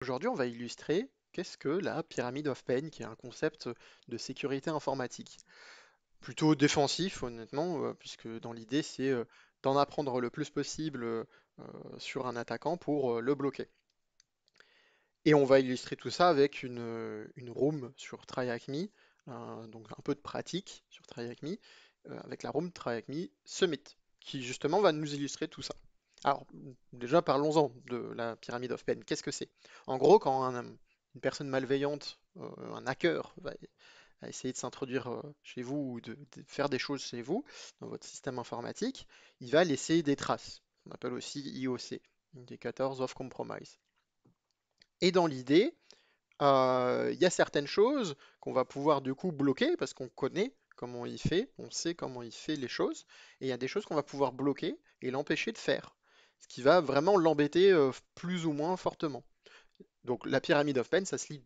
Aujourd'hui, on va illustrer qu'est-ce que la pyramide of pain, qui est un concept de sécurité informatique. Plutôt défensif, honnêtement, puisque dans l'idée, c'est d'en apprendre le plus possible sur un attaquant pour le bloquer. Et on va illustrer tout ça avec une room sur TryHackMe, donc un peu de pratique sur TryHackMe, avec la room TryHackMe Summit, qui justement va nous illustrer tout ça. Alors, déjà, parlons-en de la pyramide of pain. Qu'est-ce que c'est? En gros, quand une personne malveillante, un hacker, va essayer de s'introduire chez vous ou de faire des choses chez vous, dans votre système informatique, il va laisser des traces. On appelle aussi IOC, Indicators of Compromise. Et dans l'idée, il y a certaines choses qu'on va pouvoir du coup bloquer parce qu'on connaît comment il fait, on sait comment il fait les choses, et il y a des choses qu'on va pouvoir bloquer et l'empêcher de faire, ce qui va vraiment l'embêter plus ou moins fortement. Donc la pyramide of pain, ça se lit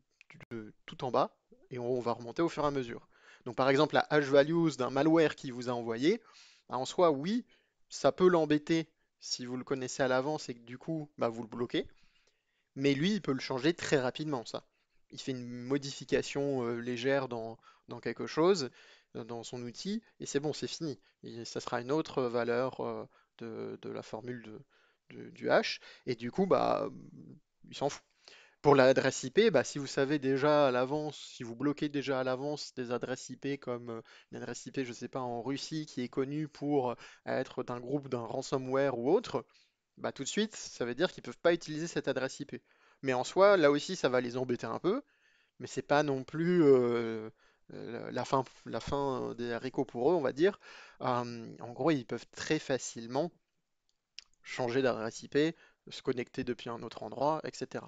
de tout en bas et on va remonter au fur et à mesure. Donc par exemple, la hash values d'un malware qui vous a envoyé, bah, en soi, oui, ça peut l'embêter si vous le connaissez à l'avance et que du coup, bah, vous le bloquez. Mais lui, il peut le changer très rapidement, ça. Il fait une modification légère dans quelque chose, dans son outil, et c'est bon, c'est fini. Et ça sera une autre valeur de la formule du hash, et du coup, bah, il s'en fout. Pour l'adresse IP, bah, si vous savez déjà à l'avance, si vous bloquez déjà à l'avance des adresses IP comme une adresse IP, je sais pas, en Russie qui est connue pour être d'un groupe d'un ransomware ou autre, bah tout de suite, ça veut dire qu'ils peuvent pas utiliser cette adresse IP. Mais en soi, là aussi, ça va les embêter un peu, mais c'est pas non plus la fin des haricots pour eux, on va dire. En gros, ils peuvent très facilement changer d'adresse IP, se connecter depuis un autre endroit, etc.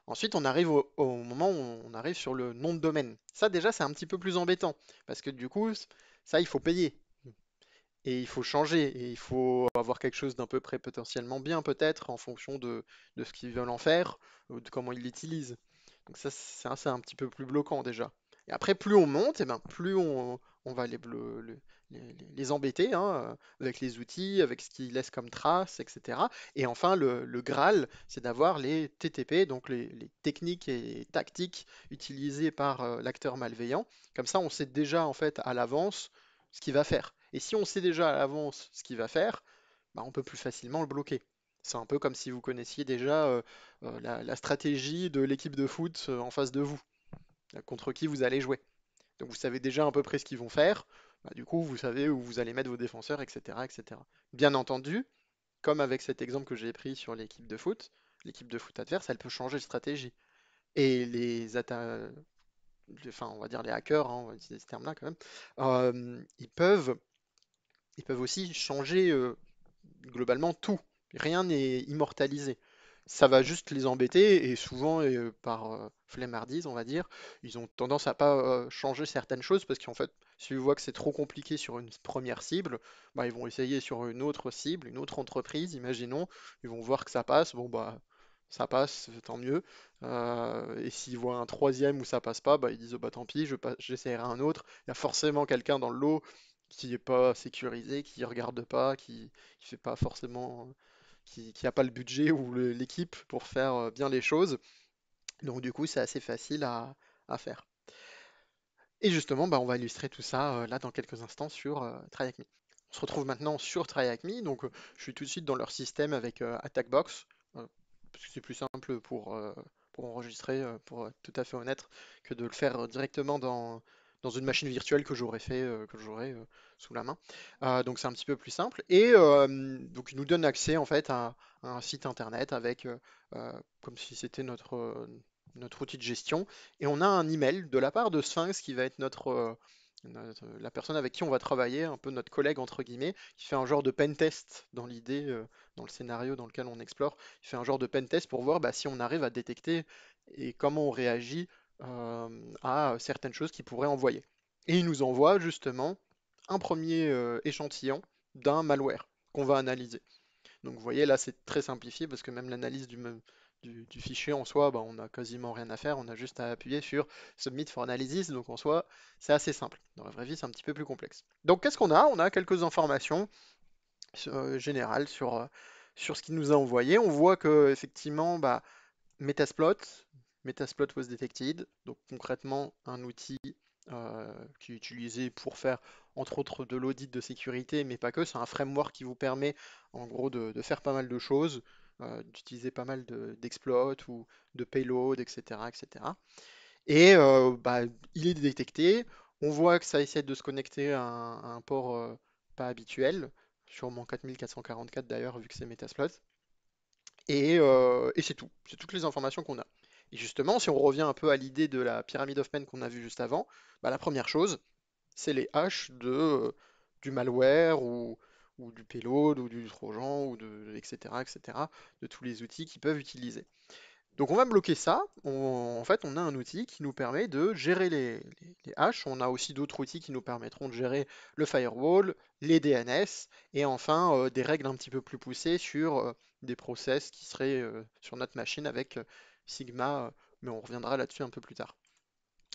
Ensuite, on arrive au moment où on arrive sur le nom de domaine. Ça, déjà, c'est un petit peu plus embêtant, parce que du coup, ça, il faut payer. Et il faut changer, et il faut avoir quelque chose d'un peu près potentiellement bien, peut-être, en fonction de ce qu'ils veulent en faire, ou de comment ils l'utilisent. Donc ça, c'est un petit peu plus bloquant déjà. Et après, plus on monte, et ben, plus on va les embêter hein, avec les outils, avec ce qu'ils laissent comme traces, etc. Et enfin, le Graal, c'est d'avoir les TTP, donc les techniques et tactiques utilisées par l'acteur malveillant. Comme ça, on sait déjà en fait à l'avance ce qu'il va faire. Et si on sait déjà à l'avance ce qu'il va faire, bah, on peut plus facilement le bloquer. C'est un peu comme si vous connaissiez déjà la stratégie de l'équipe de foot en face de vous, contre qui vous allez jouer. Donc vous savez déjà à peu près ce qu'ils vont faire, bah, du coup vous savez où vous allez mettre vos défenseurs, etc., etc. Bien entendu, comme avec cet exemple que j'ai pris sur l'équipe de foot adverse, elle peut changer de stratégie. Et enfin on va dire les hackers, hein, on va utiliser ce terme-là quand même, ils peuvent aussi changer globalement tout. Rien n'est immortalisé. Ça va juste les embêter et souvent, par flemmardise, on va dire, ils ont tendance à pas changer certaines choses parce qu'en fait, s'ils voient que c'est trop compliqué sur une première cible, bah, ils vont essayer sur une autre cible, une autre entreprise, imaginons, ils vont voir que ça passe, bon bah ça passe, tant mieux. Et s'ils voient un troisième où ça passe pas, bah, ils disent oh, bah tant pis, j'essaierai un autre. Il y a forcément quelqu'un dans le lot qui n'est pas sécurisé, qui regarde pas, qui fait pas forcément, qui a pas le budget ou l'équipe pour faire bien les choses. Donc du coup, c'est assez facile à faire. Et justement, bah, on va illustrer tout ça là dans quelques instants sur TryHackMe. On se retrouve maintenant sur TryHackMe, donc je suis tout de suite dans leur système avec Attackbox, parce que c'est plus simple pour enregistrer, pour être tout à fait honnête, que de le faire directement dans une machine virtuelle que j'aurais que j'aurais sous la main. Donc c'est un petit peu plus simple. Et donc il nous donne accès en fait à un site internet avec, comme si c'était notre outil de gestion. Et on a un email de la part de Sphinx qui va être la personne avec qui on va travailler, un peu notre collègue entre guillemets, qui fait un genre de pen test dans l'idée, dans le scénario dans lequel on explore. Il fait un genre de pen test pour voir bah, si on arrive à détecter et comment on réagit à certaines choses qu'il pourrait envoyer. Et il nous envoie justement un premier échantillon d'un malware qu'on va analyser. Donc vous voyez là c'est très simplifié parce que même l'analyse du fichier en soi, bah, on n'a quasiment rien à faire, on a juste à appuyer sur Submit for Analysis, donc en soi c'est assez simple. Dans la vraie vie c'est un petit peu plus complexe. Donc qu'est-ce qu'on a? On a quelques informations générales sur ce qu'il nous a envoyé. On voit que effectivement bah, Metasploit, Metasploit was detected. Donc concrètement, un outil qui est utilisé pour faire entre autres de l'audit de sécurité, mais pas que. C'est un framework qui vous permet en gros de faire pas mal de choses, d'utiliser pas mal d'exploits ou de payload, etc., etc. Et bah, il est détecté. On voit que ça essaie de se connecter à un port pas habituel, sûrement 4444 d'ailleurs, vu que c'est Metasploit. Et c'est tout. C'est toutes les informations qu'on a. Et justement, si on revient un peu à l'idée de la pyramide of Penn qu'on a vue juste avant, bah, la première chose, c'est les haches du malware ou du payload ou du trojan etc., etc., de tous les outils qu'ils peuvent utiliser. Donc on va bloquer ça. En fait, on a un outil qui nous permet de gérer les hashes. On a aussi d'autres outils qui nous permettront de gérer le firewall, les DNS, et enfin des règles un petit peu plus poussées sur des process qui seraient sur notre machine avec Sigma, mais on reviendra là-dessus un peu plus tard.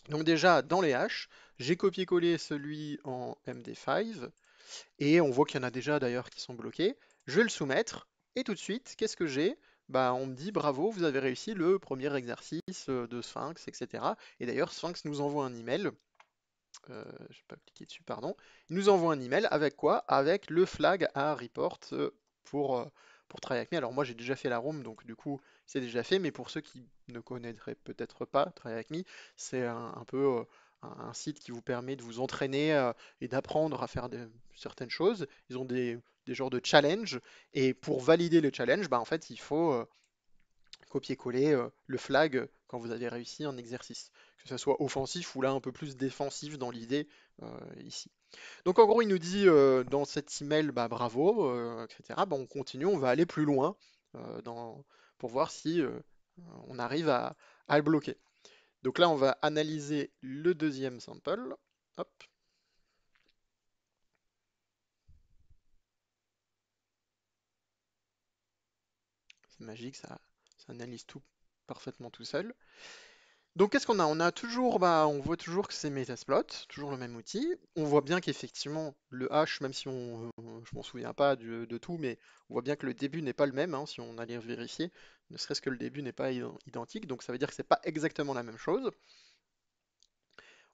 Donc déjà, dans les hashes, j'ai copié-collé celui en MD5, et on voit qu'il y en a déjà d'ailleurs qui sont bloqués. Je vais le soumettre et tout de suite, qu'est-ce que j'ai? Bah, on me dit bravo, vous avez réussi le premier exercice de Sphinx, etc. Et d'ailleurs, Sphinx nous envoie un email. Je vais pas cliquer dessus, pardon. Il nous envoie un email avec quoi? Avec le flag à report pour, euh, pour Try Avec Me. Alors moi j'ai déjà fait la room, donc du coup c'est déjà fait, mais pour ceux qui ne connaîtraient peut-être pas Try Avec Me, c'est un peu un site qui vous permet de vous entraîner et d'apprendre à faire certaines choses. Ils ont des genres de challenge, et pour valider le challenge, bah, en fait il faut copier-coller le flag quand vous avez réussi un exercice. Que ce soit offensif ou là un peu plus défensif dans l'idée ici. Donc en gros, il nous dit dans cet email, bah, bravo, etc. Bah, on continue, on va aller plus loin pour voir si on arrive à le bloquer. Donc là, on va analyser le deuxième sample. Hop, c'est magique, ça analyse tout parfaitement tout seul. Donc qu'est-ce qu'on a? On a toujours, bah, on voit toujours que c'est Metasploit, toujours le même outil. On voit bien qu'effectivement le hash, même si je m'en souviens pas de tout, mais on voit bien que le début n'est pas le même, hein, si on allait vérifier, ne serait-ce que le début n'est pas identique, donc ça veut dire que c'est pas exactement la même chose.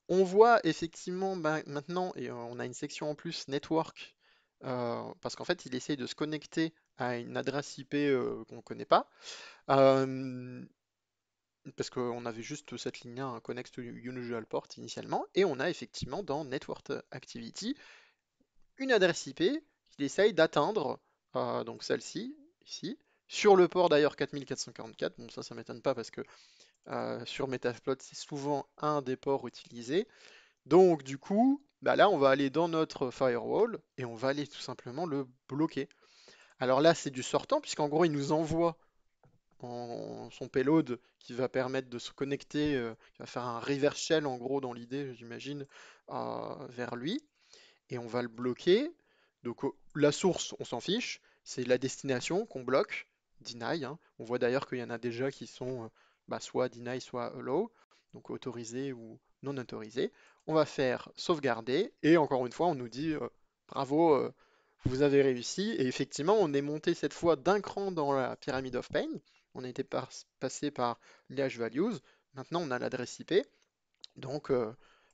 On voit effectivement bah, maintenant, et on a une section en plus network, parce qu'en fait il essaye de se connecter à une adresse IP qu'on ne connaît pas. Euh, Parce qu'on avait juste cette ligne-là, un Connect to Unusual Port initialement, et on a effectivement dans Network Activity une adresse IP qu'il essaye d'atteindre, donc celle-ci, ici, sur le port d'ailleurs 4444. Bon, ça m'étonne pas parce que sur Metasploit, c'est souvent un des ports utilisés. Donc du coup, bah là, on va aller dans notre firewall et on va aller tout simplement le bloquer. Alors là, c'est du sortant, puisqu'en gros, il nous envoie son payload qui va permettre de se connecter, qui va faire un reverse shell en gros dans l'idée, j'imagine, vers lui. Et on va le bloquer. Donc la source, on s'en fiche, c'est la destination qu'on bloque, deny, hein. On voit d'ailleurs qu'il y en a déjà qui sont bah, soit deny, soit allow, donc autorisé ou non autorisé. On va faire sauvegarder et encore une fois, on nous dit bravo, vous avez réussi. Et effectivement, on est monté cette fois d'un cran dans la pyramide of pain. On était passé par les hash values. Maintenant, on a l'adresse IP. Donc,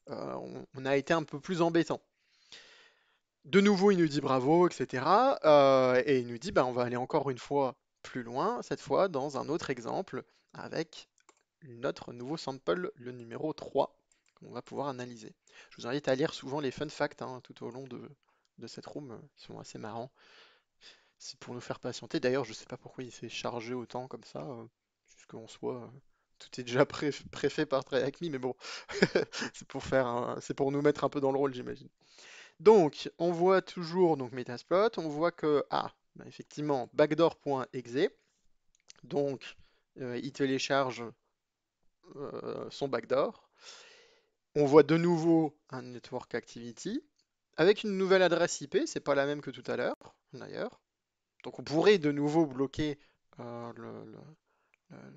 on a été un peu plus embêtant. De nouveau, il nous dit bravo, etc. Et il nous dit, bah, on va aller encore une fois plus loin, cette fois dans un autre exemple, avec notre nouveau sample, le numéro 3, qu'on va pouvoir analyser. Je vous invite à lire souvent les fun facts hein, tout au long de cette room, ils sont assez marrants. C'est pour nous faire patienter. D'ailleurs, je sais pas pourquoi il s'est chargé autant comme ça, jusqu'en soit, tout est déjà préfet par TryHackMe, mais bon, c'est pour nous mettre un peu dans le rôle, j'imagine. Donc, on voit toujours donc Metasploit, on voit que, bah, effectivement, backdoor.exe, donc il télécharge son backdoor. On voit de nouveau un network activity avec une nouvelle adresse IP, c'est pas la même que tout à l'heure, d'ailleurs. Donc on pourrait de nouveau bloquer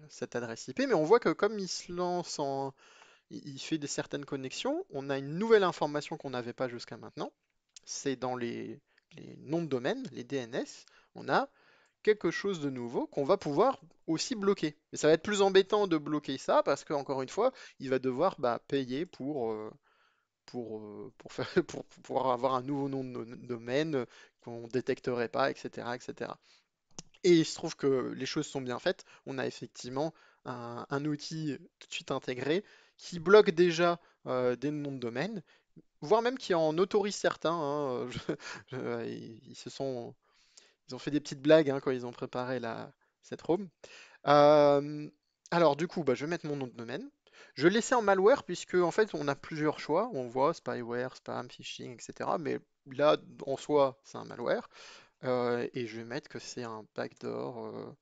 cette adresse IP, mais on voit que comme il se lance il fait certaines connexions, on a une nouvelle information qu'on n'avait pas jusqu'à maintenant. C'est dans les noms de domaine, les DNS, on a quelque chose de nouveau qu'on va pouvoir aussi bloquer. Et ça va être plus embêtant de bloquer ça parce qu'encore une fois, il va devoir payer pour faire, pour pouvoir avoir un nouveau nom de domaine qu'on détecterait pas, etc., etc. Et il se trouve que les choses sont bien faites. On a effectivement un outil tout de suite intégré qui bloque déjà des noms de domaine, voire même qui en autorise certains, hein. Ils se sont, ils ont fait des petites blagues, hein, quand ils ont préparé cette ROM. Euh, alors du coup, je vais mettre mon nom de domaine. Je vais le laisser en malware puisque en fait on a plusieurs choix. On voit spyware, spam, phishing, etc. Mais là, en soi, c'est un malware. Et je vais mettre que c'est un backdoor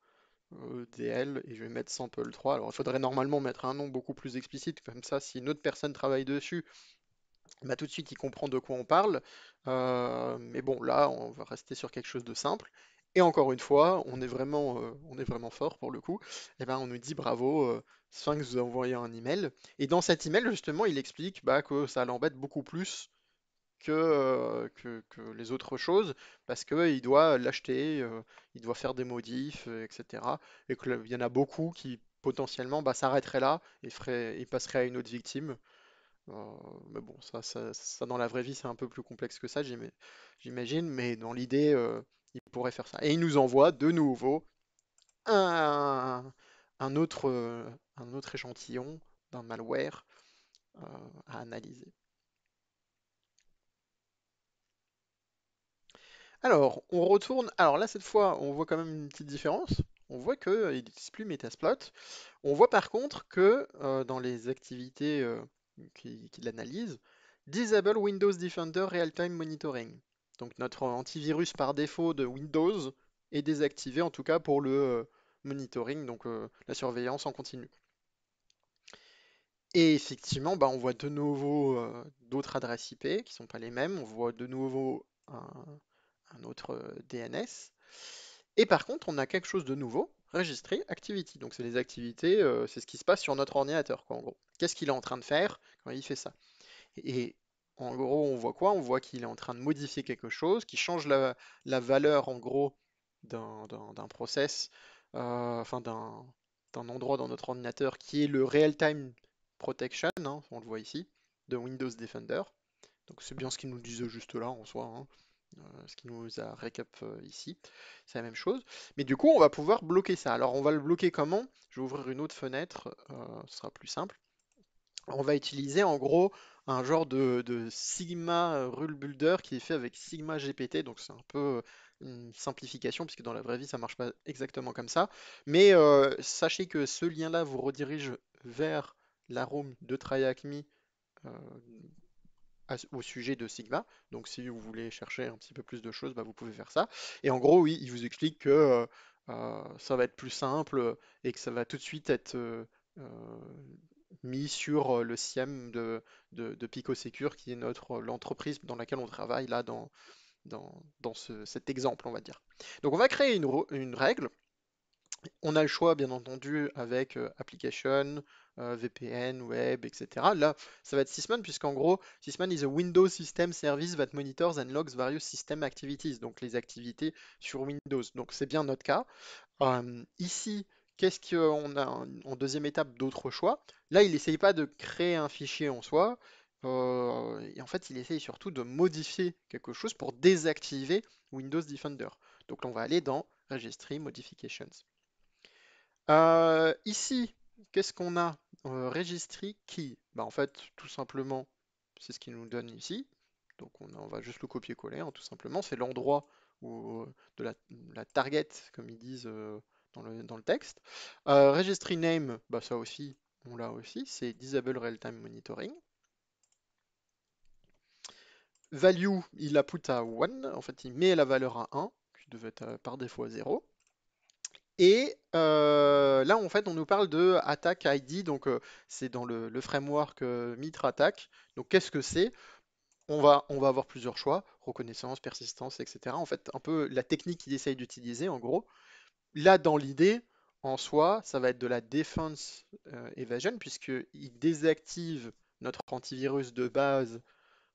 DL et je vais mettre sample 3. Alors il faudrait normalement mettre un nom beaucoup plus explicite, comme ça si une autre personne travaille dessus, tout de suite il comprend de quoi on parle. Mais bon, là on va rester sur quelque chose de simple. Et encore une fois, on est vraiment fort pour le coup. Et ben, on nous dit bravo, Sphinx vous a envoyé un email. Et dans cet email, justement, il explique que ça l'embête beaucoup plus que les autres choses, parce qu'il doit l'acheter, il doit faire des modifs, etc. Et qu'il y en a beaucoup qui potentiellement s'arrêteraient là et passeraient à une autre victime. Euh, mais bon, ça, dans la vraie vie, c'est un peu plus complexe que ça, j'imagine, mais dans l'idée, il pourrait faire ça. Et il nous envoie de nouveau un, un autre, euh, un autre échantillon d'un malware euh, à analyser. Alors, on retourne. Alors là, cette fois, on voit quand même une petite différence. On voit qu'il n'utilise plus Metasploit. On voit par contre que dans les activités qui l'analysent, Disable Windows Defender Real-Time Monitoring. Donc notre antivirus par défaut de Windows est désactivé, en tout cas pour le monitoring, donc la surveillance en continu. Et effectivement, on voit de nouveau d'autres adresses IP qui ne sont pas les mêmes. On voit de nouveau un autre DNS. Et par contre, on a quelque chose de nouveau, Registry Activity. Donc c'est les activités, c'est ce qui se passe sur notre ordinateur, quoi, en gros. Qu'est-ce qu'il est en train de faire quand il fait ça? Et en gros, on voit quoi? On voit qu'il est en train de modifier quelque chose, qui change la valeur, en gros, d'un process, enfin d'un endroit dans notre ordinateur qui est le Real-Time Protection, hein, on le voit ici, de Windows Defender. Donc c'est bien ce qu'ils nous disent juste là en soi, hein, ce qui nous a récap ici. C'est la même chose. Mais du coup, on va pouvoir bloquer ça. Alors on va le bloquer comment? Je vais ouvrir une autre fenêtre, ce sera plus simple. On va utiliser en gros un genre de Sigma Rule Builder qui est fait avec Sigma GPT. Donc c'est un peu une simplification puisque dans la vraie vie ça marche pas exactement comme ça. Mais sachez que ce lien-là vous redirige vers la room de TryAcme au sujet de Sigma. Donc si vous voulez chercher un petit peu plus de choses, vous pouvez faire ça. Et en gros, oui, il vous explique que ça va être plus simple et que ça va tout de suite être mis sur le SIEM de Pico Secure, qui est l'entreprise dans laquelle on travaille là dans cet exemple, on va dire. Donc on va créer une règle. On a le choix, bien entendu, avec Application, VPN, Web, etc. Là, ça va être Sysman, puisqu'en gros, Sysman is a Windows System Service that monitors and logs various system activities, donc les activités sur Windows. Donc c'est bien notre cas. Ici, qu'est-ce qu'on a en deuxième étape d'autres choix? Là, il n'essaye pas de créer un fichier en soi, et en fait, il essaye surtout de modifier quelque chose pour désactiver Windows Defender. Donc là, on va aller dans Registry Modifications. Ici, qu'est-ce qu'on a? Registry Key. En fait, tout simplement, c'est ce qu'il nous donne ici. Donc on va juste le copier-coller, hein, tout simplement. C'est l'endroit de la target, comme ils disent dans le texte. Registry Name, ça aussi, on l'a aussi. C'est Disable Real-Time Monitoring. Value, il la put à 1. En fait, il met la valeur à 1, qui devait être par défaut à 0. Et là, en fait, on nous parle de Attack ID, donc c'est dans le framework Mitre Attack. Donc, qu'est-ce que c'est? On va avoir plusieurs choix, reconnaissance, persistance, etc. En fait, un peu la technique qu'il essaye d'utiliser, en gros. Là, dans l'idée, en soi, ça va être de la defense evasion, puisqu'il désactive notre antivirus de base,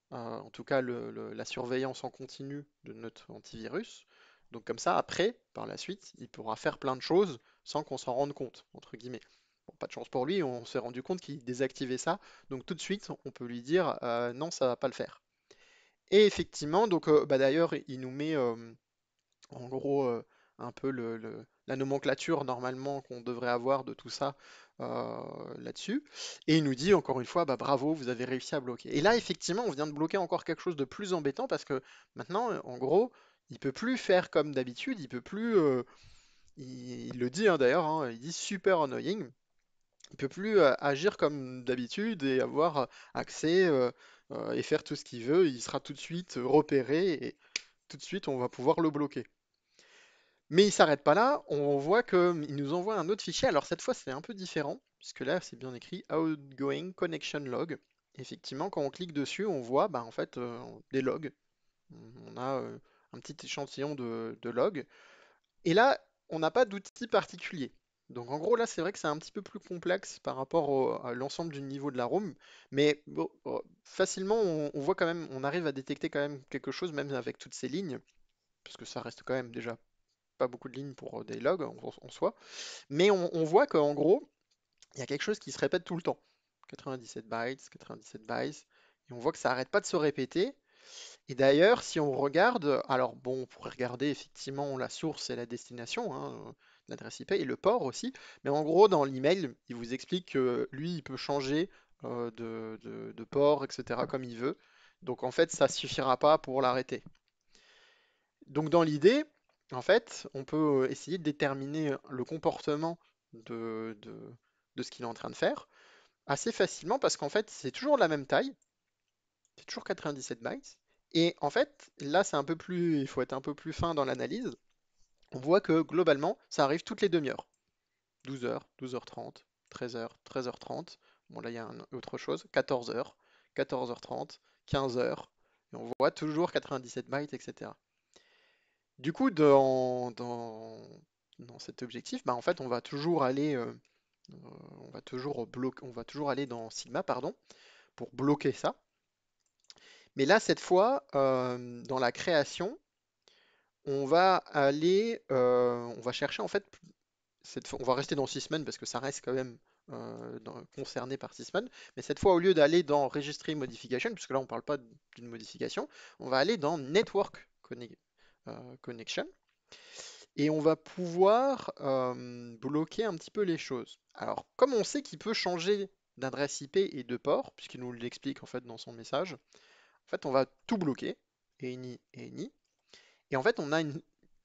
en tout cas la surveillance en continu de notre antivirus. Donc comme ça, après, par la suite, il pourra faire plein de choses sans qu'on s'en rende compte, entre guillemets. Bon, pas de chance pour lui, on s'est rendu compte qu'il désactivait ça. Donc tout de suite, on peut lui dire non, ça va pas le faire. Et effectivement, donc bah, d'ailleurs, il nous met en gros un peu la nomenclature normalement qu'on devrait avoir de tout ça euh, là-dessus. Et il nous dit encore une fois, bah, bravo, vous avez réussi à bloquer. Et là, effectivement, on vient de bloquer encore quelque chose de plus embêtant parce que maintenant, en gros, il peut plus faire comme d'habitude, il peut plus, il le dit hein, d'ailleurs, hein, il dit super annoying. Il peut plus agir comme d'habitude et avoir accès et faire tout ce qu'il veut. Il sera tout de suite repéré et tout de suite on va pouvoir le bloquer. Mais il s'arrête pas là, on voit qu'il nous envoie un autre fichier. Alors cette fois c'est un peu différent, puisque là c'est bien écrit Outgoing Connection Log. Effectivement, quand on clique dessus, on voit bah, en fait des logs. On a un petit échantillon de logs. Et là, on n'a pas d'outil particulier. Donc en gros, là, c'est vrai que c'est un petit peu plus complexe par rapport à l'ensemble du niveau de la room, mais bon, facilement, on voit quand même, on arrive à détecter quand même quelque chose, même avec toutes ces lignes, parce que ça reste quand même déjà pas beaucoup de lignes pour des logs en soi, mais on voit qu'en gros, il y a quelque chose qui se répète tout le temps. 97 bytes, 97 bytes, et on voit que ça arrête pas de se répéter, et d'ailleurs, si on regarde, alors bon, on pourrait regarder effectivement la source et la destination, hein, l'adresse IP et le port aussi, mais en gros, dans l'email, il vous explique que lui, il peut changer de port, etc., comme il veut. Donc en fait, ça suffira pas pour l'arrêter. Donc dans l'idée, en fait, on peut essayer de déterminer le comportement de ce qu'il est en train de faire assez facilement parce qu'en fait, c'est toujours la même taille, c'est toujours 97 bytes. Et en fait, là, c'est un peu plus, il faut être un peu plus fin dans l'analyse. On voit que globalement, ça arrive toutes les demi-heures. 12h, 12h30, 13h, 13h30. Bon, là, il y a autre chose. 14h, 14h30, 15h. Et on voit toujours 97 bytes, etc. Du coup, dans cet objectif, bah, en fait, on va toujours aller, on va toujours aller dans Sigma, pardon, pour bloquer ça. Mais là, cette fois, dans la création, on va aller, on va chercher en fait, on va rester dans Sysman parce que ça reste quand même concerné par Sysman, mais cette fois, au lieu d'aller dans Registry Modification, puisque là on ne parle pas d'une modification, on va aller dans Network Connection et on va pouvoir bloquer un petit peu les choses. Alors, comme on sait qu'il peut changer d'adresse IP et de port, puisqu'il nous l'explique en fait dans son message, en fait on va tout bloquer, ENI, ENI, et en fait, on a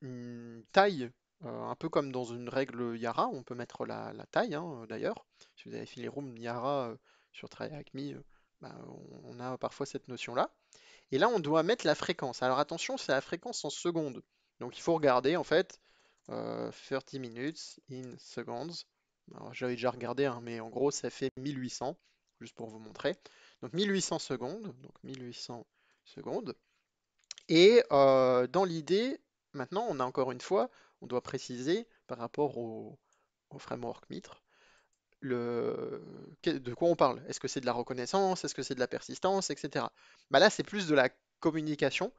une taille, un peu comme dans une règle Yara, on peut mettre la taille d'ailleurs. Si vous avez fait les rooms Yara sur Try Avec Me, bah, on a parfois cette notion-là. Et là, on doit mettre la fréquence. Alors attention, c'est la fréquence en secondes. Donc il faut regarder en fait 30 minutes in seconds. Alors j'avais déjà regardé, hein, mais en gros, ça fait 1800, juste pour vous montrer. Donc 1800 secondes, donc 1800 secondes. Et dans l'idée, maintenant, on a encore une fois, on doit préciser par rapport au framework Mitre, de quoi on parle. Est-ce que c'est de la reconnaissance? Est-ce que c'est de la persistance? Etc. Bah là, c'est plus de la communication.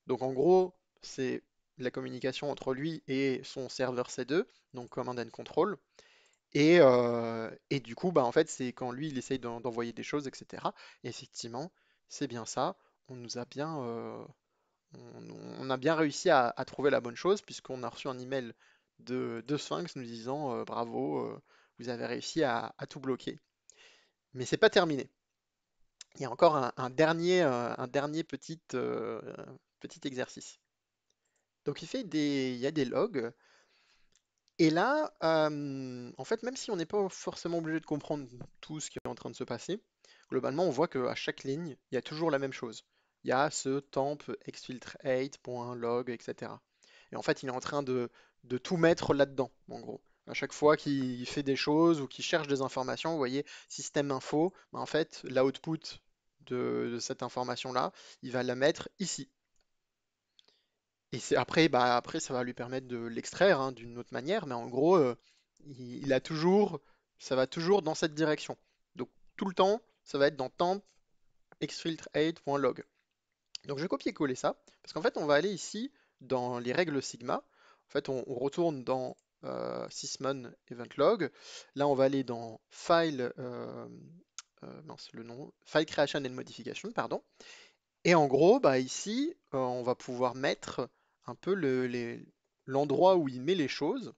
Donc en gros, c'est la communication entre lui et son serveur C2, donc Command and Control. Et du coup, bah, en fait, c'est quand lui, il essaye d'envoyer des choses, etc. Et effectivement, c'est bien ça. On nous a bien, on a bien réussi à trouver la bonne chose puisqu'on a reçu un email de Sphinx nous disant bravo, vous avez réussi à tout bloquer. Mais c'est pas terminé. Il y a encore un dernier petit exercice. Donc il y a des logs. Et là, en fait, même si on n'est pas forcément obligé de comprendre tout ce qui est en train de se passer, globalement, on voit qu'à chaque ligne, il y a toujours la même chose. Il y a ce temp exfiltrate.log, etc. Et en fait, il est en train de tout mettre là-dedans, en gros. À chaque fois qu'il fait des choses ou qu'il cherche des informations, vous voyez, système info, bah, en fait, l'output de cette information-là, il va la mettre ici. Et c'est après, bah, après, ça va lui permettre de l'extraire hein, d'une autre manière, mais en gros, il a toujours, ça va toujours dans cette direction. Donc tout le temps, ça va être dans temp exfiltrate.log. Donc je vais copier-coller ça, parce qu'en fait, on va aller ici dans les règles Sigma. En fait, on retourne dans Sysmon Event Log. Là, on va aller dans File, mince, le nom, File Creation and Modification, pardon. Et en gros, bah ici, on va pouvoir mettre un peu l'endroit où il met les choses.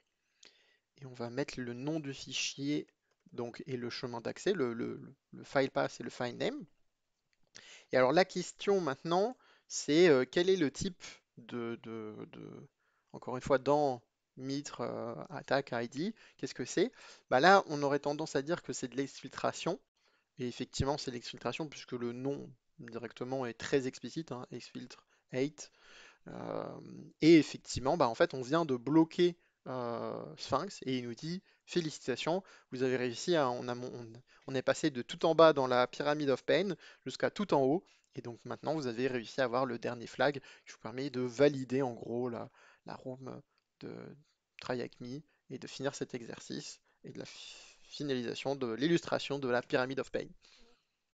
Et on va mettre le nom du fichier donc, et le chemin d'accès, le file path et le file name. Et alors la question maintenant, c'est quel est le type encore une fois, dans Mitre Attack ID, qu'est-ce que c'est? Bah là, on aurait tendance à dire que c'est de l'exfiltration. Et effectivement, c'est l'exfiltration puisque le nom directement est très explicite, hein, exfiltre 8. Euh, et effectivement, bah, en fait, on vient de bloquer Sphinx et il nous dit félicitations, vous avez réussi on est passé de tout en bas dans la pyramide of pain jusqu'à tout en haut. Et donc maintenant, vous avez réussi à avoir le dernier flag qui vous permet de valider en gros la room de Try Like Me et de finir cet exercice et de la finalisation de l'illustration de la pyramide of pain.